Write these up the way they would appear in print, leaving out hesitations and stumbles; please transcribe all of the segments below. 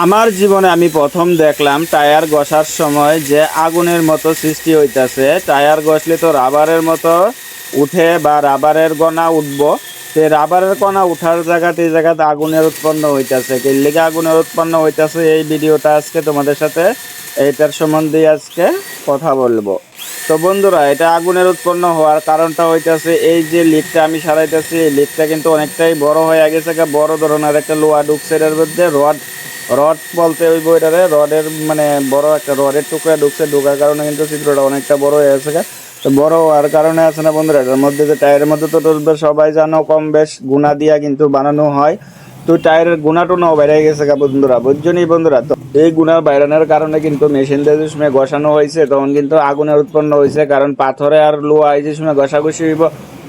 আমার জীবনে আমি প্রথম দেখলাম টায়ার ঘষার সময় যে আগুনের মতো সৃষ্টি হইতাছে। টায়ার ঘষলে তো রাবারের মতো উঠে বা রাবারের কণা উঠবো, সে রাবারের কণা উঠার জায়গাতে এই জায়গাতে আগুনের উৎপন্ন হইতাছে। কি লেগে আগুনের উৎপন্ন হইতাছে এই ভিডিওটা আজকে তোমাদের সাথে এইটার সম্বন্ধে আজকে কথা বলবো। তো বন্ধুরা, এটা আগুনের উৎপন্ন হওয়ার কারণটা হইতাছে এই যে লিডটা আমি সারাইতেছি, এই লিডটা কিন্তু অনেকটাই বড় হয়ে গেছে। বড় ধরনের একটা লোহা ঢুকছে এটার মধ্যে, রড রড বলতে ওই বইটারে রডের মানে বড় একটা রডের টুকরা ঢুকছে, ঢোকার কারণে কিন্তু চিত্রটা অনেকটা বড় হয়ে গেছে। তো বড় হওয়ার কারণে আছে না বন্ধুরা, এটার মধ্যে যে টায়ারের মধ্যে তো সবাই জানো কম বেশ গুণা দিয়া কিন্তু বানানো হয়। তো টায়ারের গুণাটুনাও বেড়ে গেছে বন্ধুরা, বুঝছনি বন্ধুরা। তো এই গুণার বাইরানোর কারণে কিন্তু মেশিন দিয়ে যে সময় ঘষানো হয়েছে তখন কিন্তু আগুনের উৎপন্ন হয়েছে। কারণ পাথরে আর লোহা এই যে সময় ঘষাঘষি হইব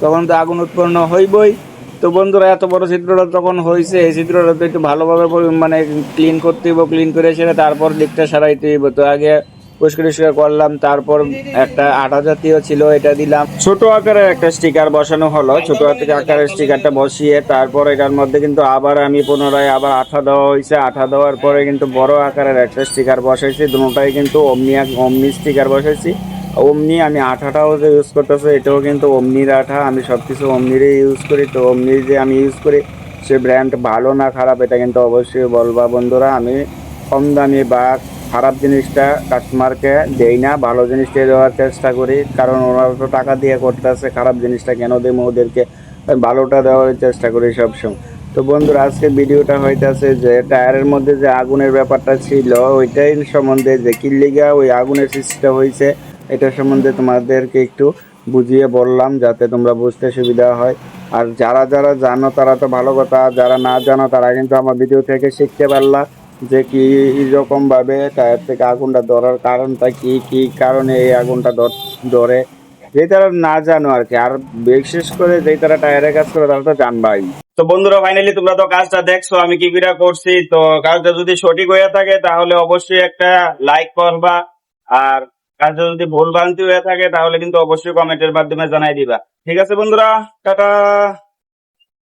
তখন তো আগুন উৎপন্ন হইবই। তো বন্ধুরা, এত বড় চিত্রটা তখন হয়েছে, এই চিত্রটা তো একটু ভালোভাবে মানে ক্লিন করতে হইব, ক্লিন করে সেটা তারপর দিকটা সারাইতে হইব। তো আগে পরিষ্কার করলাম, তারপর একটা আঠা জাতীয় ছিল এটা দিলাম, ছোট আকারের একটা স্টিকার বসানো হলো। ছোট আকারের স্টিকারটা বসিয়ে তারপর এটার মধ্যে কিন্তু আবার আমি পুনরায় আবার আঠা দেওয়া হয়েছে। আঠা দেওয়ার পরে কিন্তু বড় আকারের একটা স্টিকার বসাইছি, দুটোটাই কিন্তু অমনি স্টিকার বসাইছি। অমনি আমি আঠাটাও যে ইউজ করতেছে এটাও কিন্তু অমনির আঠা, আমি সবকিছু অমনিরই ইউজ করি। তো অমনির যে আমি ইউজ করি সে ব্র্যান্ড ভালো না খারাপ এটা কিন্তু অবশ্যই বলবা বন্ধুরা। আমি কম দামি বা খারাপ জিনিসটা কাস্টমারকে দেই না, ভালো জিনিসটা দেওয়ার চেষ্টা করি। কারণ ওরা তো টাকা দিয়ে করতেছে, খারাপ জিনিসটা কেন দেবো ওদেরকে, ভালোটা দেওয়ার চেষ্টা করি সবসময়। তো বন্ধুরা, আজকে ভিডিওটা হইতেছে যে টায়ারের মধ্যে যে আগুনের ব্যাপারটা ছিল ওইটাই সম্বন্ধে, যে কি লিগা ওই আগুনের সৃষ্টিটা হয়েছে এটা সম্বন্ধে তোমাদেরকে একটু বুঝিয়ে বললাম যাতে তোমরা বুঝতে সুবিধা হয়। আর যারা যারা জানো তারা তো ভালো কথা, যারা না জানো তারা কিন্তু আমার ভিডিও থেকে শিখতে পারলা যে কি রকম ভাবে টায়ার থেকে আগুনটা ধরার কারণটা কি, কি কারণে এই আগুনটা ধরে, যে তারা না জানো আর কি। আর বিশেষ করে যে তারা টায়ারের কাজ করে তারা তো জানবাই। তো বন্ধুরা, ফাইনালি তোমরা তো কাজটা দেখছো আমি কি করে করছি। তো কাজটা যদি সঠিক হয়ে থাকে তাহলে অবশ্যই একটা লাইক করবা, আর কাজটা যদি ভুল ভ্রান্তি হয়ে থাকে তাহলে কিন্তু অবশ্যই কমেন্টের মাধ্যমে জানাই দিবা। ঠিক আছে বন্ধুরা, টাটা।